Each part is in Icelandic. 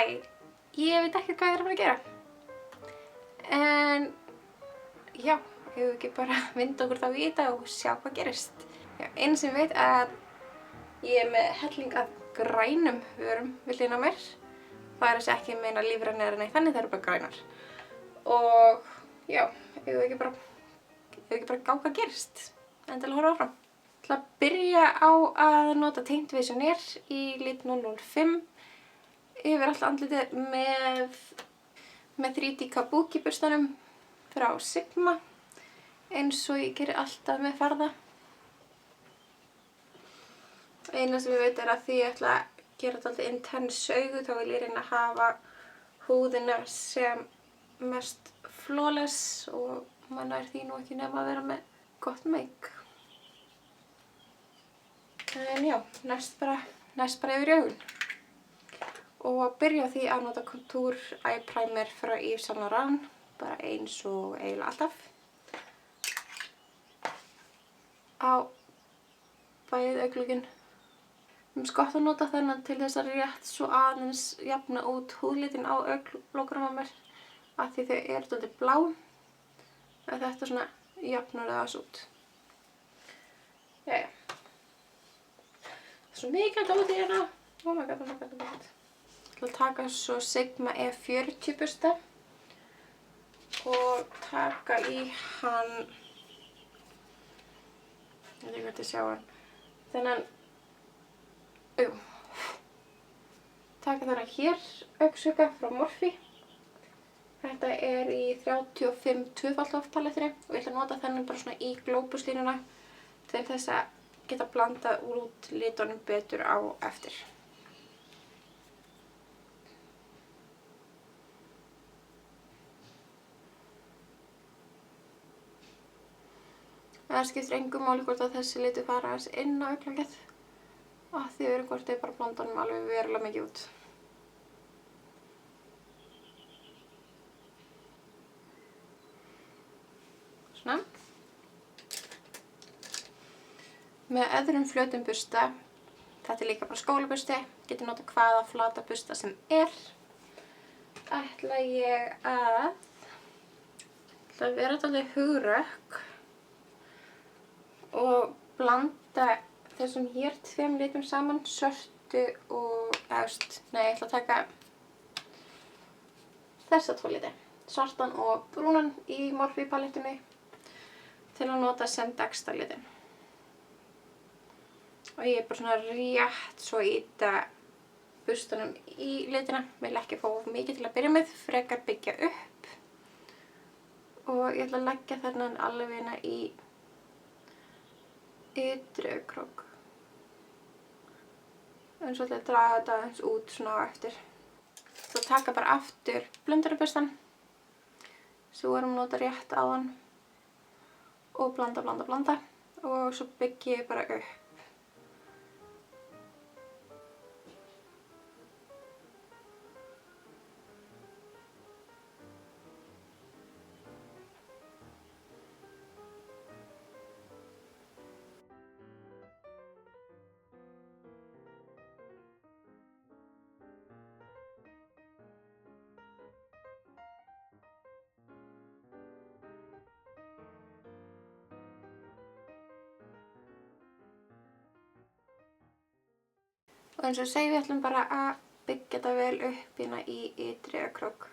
ég veit ekki hvað ég er að fara að gera. En já, ég vil ekki bara vinda okkur þá í þetta og sjá hvað gerist. Já, einu sem ég veit að ég er með helling af grænum vörum við hliðina á mér. Það er þessi ekki meina lífrænir en þannig, það eru bara grænar. Og já, ég vil ekki bara gá hvað gerist. Endilega horfa áfram. Ég ætla að byrja á að nota Tint Visionaire í lit 005 yfir allt andlitið með 3D Kabuki burstanum frá Sigma, eins og ég geri alltaf með farða. Eina sem ég veit er að því ég ætla að gera þetta alltaf intense augu, þá vil ég reyna að hafa húðina sem mest flawless og maður nær því nú ekki nema að vera með gott make. En já, næst bara yfir í augun. Og að byrja á því að nota Contour Eye Primer frá Yves Saint Laurent, bara eins og eiginlega alltaf. Á bæði augnlokin. Mér finnst gott að nota þennan til þess að rétt svo aðeins jafna út húðlitin á augnlokunum á mér, af því þau eru dálítið blá. En þetta svona jafnar það aðeins út. Jæja. Það er svo mikið dót í hérna. Oh my god. Ég ætla að taka svo Sigma E40 bursta og taka í hann, ég veit ekki hvað til að sjá hann, þennan, taka þennan hér, augnsuga frá Morphe. Þetta er í 35 2x palettri og ég ætla að nota þennan bara svona í glóbuslínuna til þess að geta blandað út litunum betur á eftir. Það skiptir engu máli hvort að þessi litur fara aðeins inn á augnlokið, af því hvort ég bara blanda honum alveg verulega mikið út. Svona. Með öðrum flötum bursta, þetta er líka bara skólabursti, getur nota hvaða flata bursta sem er, ætla ég að vera dálítið hugrökk og blanda þessum hér tveim litum saman, svörtu og, ég ætla að taka þessa tvo liti, svartan og brúnan í Morphe palettunni til að nota sem dagsta litin. Og ég er bara svona rétt svo ýta burstanum í litina, vil ekki fá of mikið til að byrja með, frekar byggja upp. Og ég ætla að leggja þennan alveg inn í ytri augnkrok. En svo ætla ég að draga þetta aðeins út svona á eftir. Svo taka bara aftur blöndunarburstan, svo erum við nota rétt á hann og blanda og svo byggi ég bara upp. Og eins og ég segi, við ætlum bara að byggja þetta vel upp hérna í ytri augnkrok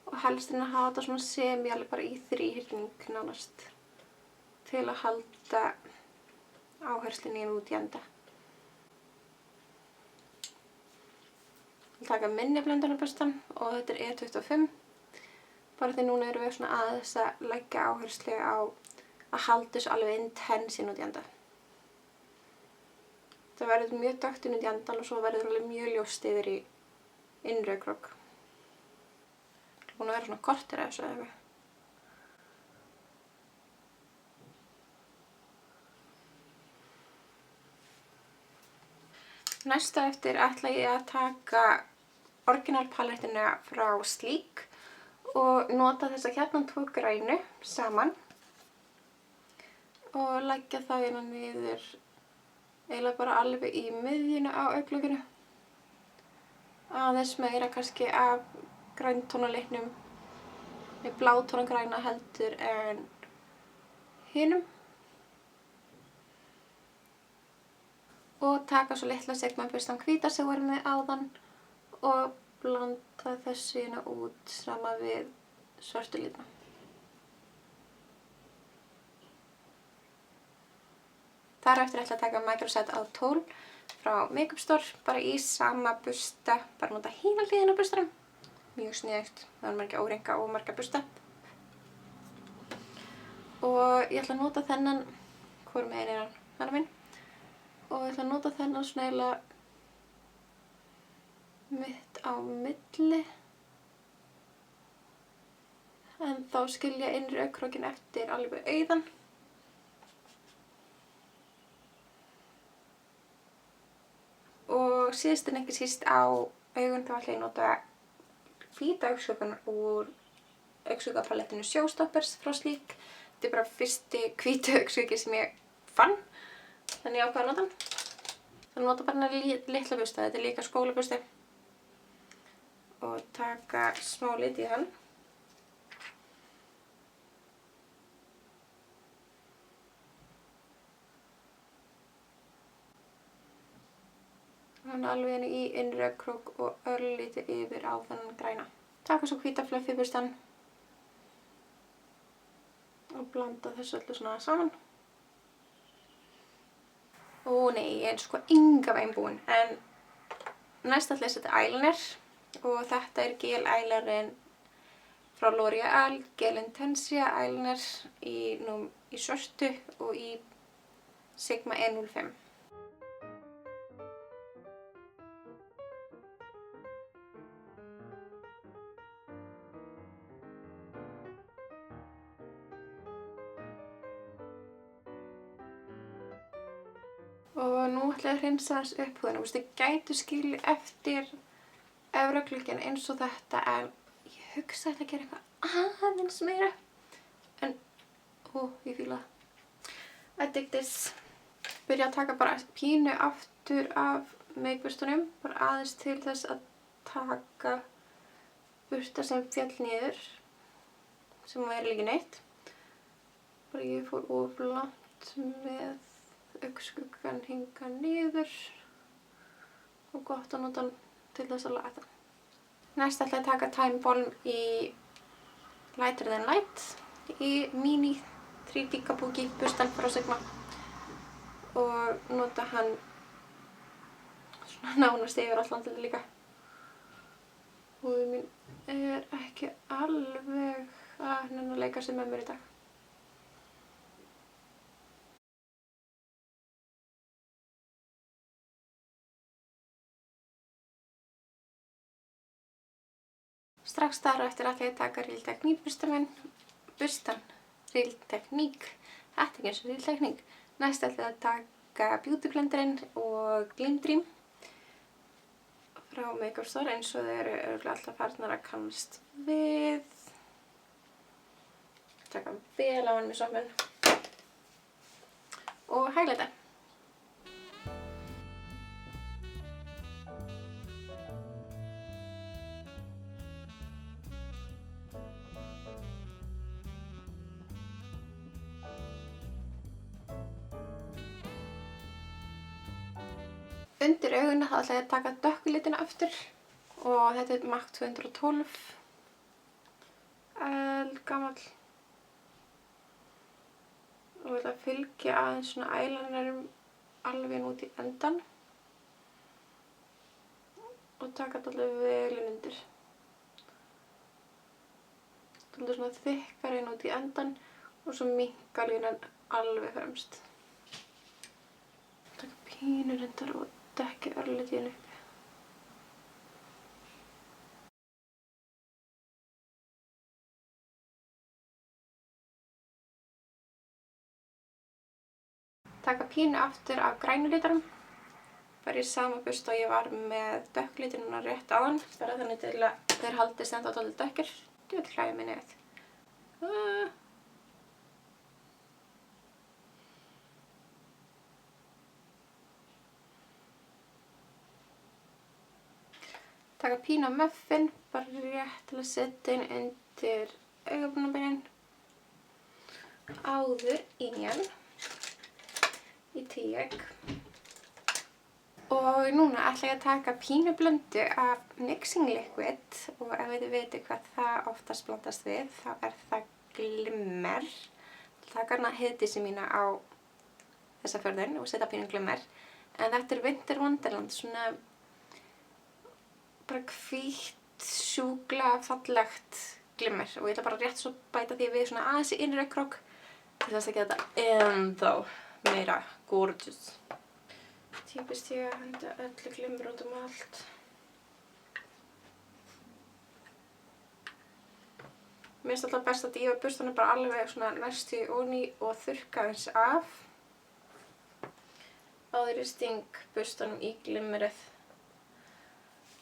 og helst að hafa þetta svona semi-alveg bara í þríhyrning nánast til að halda áherslunni út í enda. Ég vil taka minni blöndunarburstan og þetta er E25, bara því núna erum við svona aðeins að leggja áherslu á að halda þessu alveg intense út í enda. Það verður mjög dökkt inn út í endan og svo verður alveg mjög ljóst yfir í innri augnkrok. Það er búin að vera svona korter af þessu eða eitthvað. Næsta eftir ætla ég að taka orginal palettuna frá Sleek og nota þessa hérna tvo grænu saman og leggja það hérna niður eiginlega bara alveg í miðjuna á augnlokinu, aðeins meira kannski af græntónalitnum, með blátónagræna heldur en hinum. Og taka svo litla segmabustan hvíta sem voru með áðan og blanda þessu hérna út saman við svörtu litina. Þar eftir ætla að taka Microset A12 frá Makeup Store, bara í sama busta, bara nota hina hliðina á bustanum. Mjög sniðugt, það er ekki órenga og marga busta. Og ég ætla að nota þennan, hvor megin er hann? Þennan minn. Og ég ætla að nota þennan svona eiginlega mitt á milli. En þá skilja innri augnkrókinn eftir alveg auðan. Og síðast en ekki síst á augun þá ætla ég að nota hvíta augnskuggann úr augnskuggapaletinu Showstoppers frá Sleek. Þetta er bara fyrsti hvíti augnskuggi sem ég fann, þannig ég ákvað að nota hann. Þannig að nota bara litla busta, þetta er líka skólabusti. Og taka smá lit í hann. Hann alveg henni í innri augnkrók og örlítið yfir á þennan græna. Taka svo hvíta fluffy bustan og blanda þessu öllu svona saman. Ó nei, ég er sko enga veginn búin, en næst ætla ég að setja eyeliner og þetta er gel eyelinerinn frá L'Oreal, Gel Intensia eyeliner í svörtu og í Sigma E05. Og nú ætla ég að hreinsa hans upp húðina. Þið gætu skilið eftir efragluggann eins og þetta, en ég hugsa að gera eitthvað aðeins meira. En, ég fíla það. Addictis. Byrja að taka bara pínu aftur af make-bustunum, bara aðeins til þess að taka burta sem féll niður, sem væri líka neitt. Bara ég fór of langt með augnskuggann hinga niður og gott að nota hann til þess að laga það. Næst ætla ég að taka Time Balm í Lighter Than Light í mini 3D kabuki bustan frá Sigma og nota hann svona nánast yfir allt andlitið líka. Húðin mín er ekki alveg að nenna að leika sér með mér í dag. Strax þar á eftir ætla ég að taka Real Technique bustan, Real Technique, þetta er ekki eins og Real Technique. Næst ætla ég að taka Beauty Blenderinn og Gleam Dream frá Makeup Store eins og þeir eru örugglega alltaf farnar að kannast við. Taka vel á hann með soppun og highlighta. Undir auguna þá ætla ég að taka dökku litina aftur og þetta er MAC 212 eldgamall og ég ætla að fylgja aðeins svona eyelinerum alveg út í endan og taka þetta alveg vel inn undir. Þetta er svona þykkar inn út í endan og svo minnka línan alveg fremst. Taka pínu reyndar og dekki örlítið inn uppi. Taka pínu aftur af grænu litunum. Bara í sama busta og ég var með dökklitunum rétt áðan. Bara þannig til að þeir haldist ennþá dálítið dökkir. Ég vil hlæja mig nefið. taka pínu af muffin, bara rétt til að setja inn undir augabrúnabeinin áður í hann í tíegg. Og núna ætla ég að taka pínu blöndu af mixing liquid og ef þið veitir hvað það oftast blandast við, þá er það glimmer. Taka hana heiðdísi mína á þessa förðun og setja pínu glimmer. En þetta er Winter Wonderland, svona bara hvítt, sjúklega fallegt glimmer. Og ég ætla bara rétt svo bæta því við svona aðeins í innri augnkrok til þess að geta þetta ennþá meira gorgeous. Típist ég að henda öllu glimmer út allt. Mér finnst alltaf best að dýfa burstanum bara alveg svona næstu ofan í og þurrka aðeins af. Áður ég sting burstanum í glimmerið.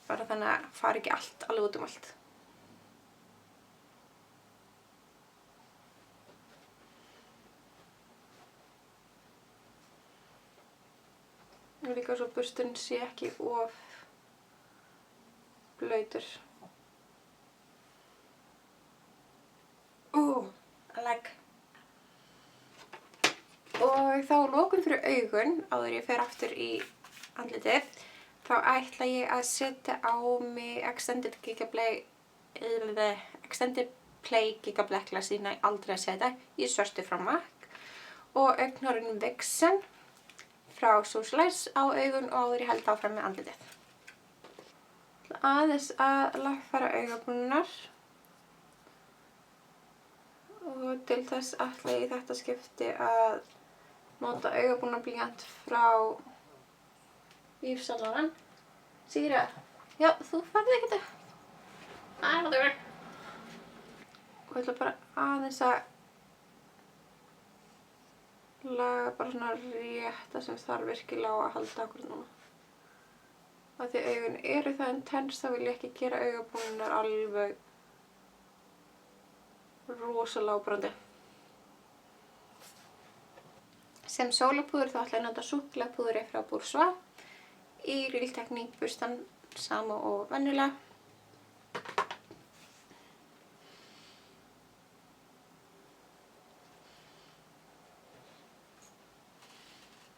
Bara þannig að fari ekki allt alveg út allt. Og líka svo bursturinn sé ekki of blautur. I like. Og þá lokun fyrir augun, áður ég fer aftur í andlitið, þá ætla ég að setja á mig Extended Play Giga Black Glass í aldrei að setja í svörtu frá MAC og augnhárinn Vixen frá Socialize á augun og áður ég held áfram með andlitið. Aðeins að lagfæra augabrúnirnar og til þess ætla ég í þetta skipti að nota augabrúnablýant frá Yves Saint Laurent. Sigríður, já, þú farði ekkert upp. Whatever. Og ég ætla bara aðeins að laga bara svona rétta sem þarf virkilega á að halda okkur núna. Af því augun eru það intense, þá vil ég ekki gera augabrúnirnar alveg rosalega áberandi. Sem sólarpúður þá ætla ég að nota súkkulaðipúðri frá Bourjois í Real Technique burstan sama og venjulega.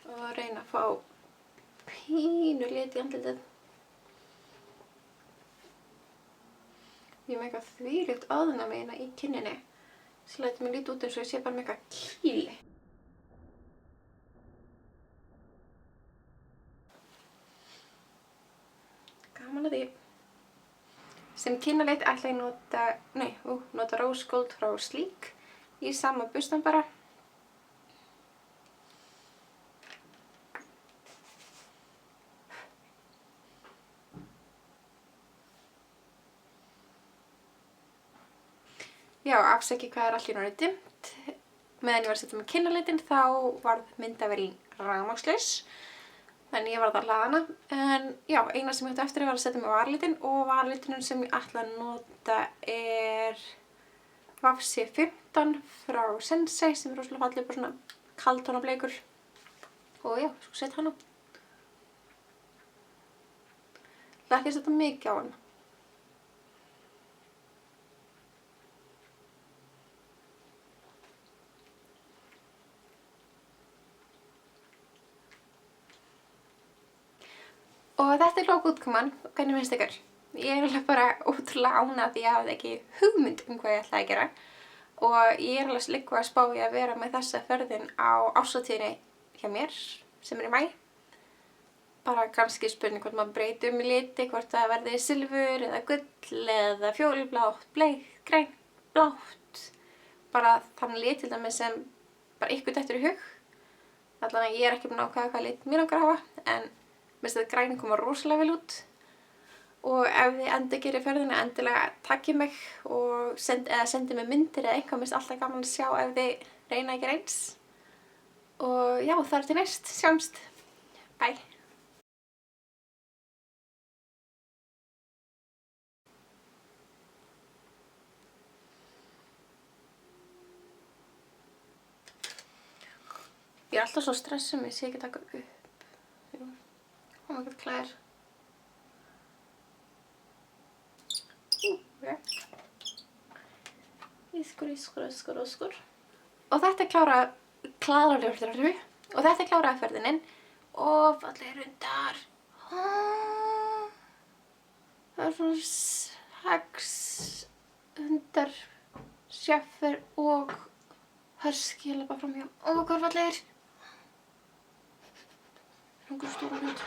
Og reyna að fá pínu lit í andlitið. Ég er með eitthvað þvílíkt óðunami hérna í kinninni sem lætur mig líta út eins og ég sé bara með eitthvað kýli. Gaman að því. Sem kinnalit ætla ég nota Rose Gold frá Sleek í sama bustan bara. Já, afsaki hvað allt í einu orðið dimmt. Meðan ég var að setja með kinnalitinn þá varð myndavélin rafmagnslaus. Þannig ég varð að laga hana. En já, eina sem ég átti eftir var að setja með varalitinn og varalitinum sem ég ætla að nota er Vafsi 15 frá Sensei sem er rosalega fallið, bara svona kaldtónableikur. Og já, svo setja hann á. Það ekki að setja mikið á hann. Og þetta er lokaútkoman, hvernig finnst ykkur? Ég er alveg bara ótrúlega ánægð því ég hafði ekki hugmynd hvað ég ætlaði að gera. Og ég er alveg líka að spá í að vera með þessa ferðin á árshátíðinni hjá mér, sem er í maí. Bara kannski spurning hvort maður breyti í liti, hvort það verði silfur eða gull eða fjólublátt, bleikt, grænt, blátt. Bara þannig lit til dæmis sem bara ykkur dettur í hug. Allan að ég er ekki búin að ákveða hvað lit mér langar að hafa, en mér finnst þetta græni koma rosalega vel út. Og ef þið endur gerir ferðina, endilega takkið mig og sendi mig myndir eða eitthvað, mér finnst alltaf gaman að sjá ef þið reyna að gera eins. Og já, þar til næst, sjáumst. Bye. Ég er alltaf svo stressuð mig, ég sé ekki taka upp. Oh my god, Claire. Skur. Og þetta er kláraði ferðinin og fallegir hundar. Það er svona 6 hundar, Shepherd og husky að labba framhjá. Hvað fallegir. Einhver stóran hund.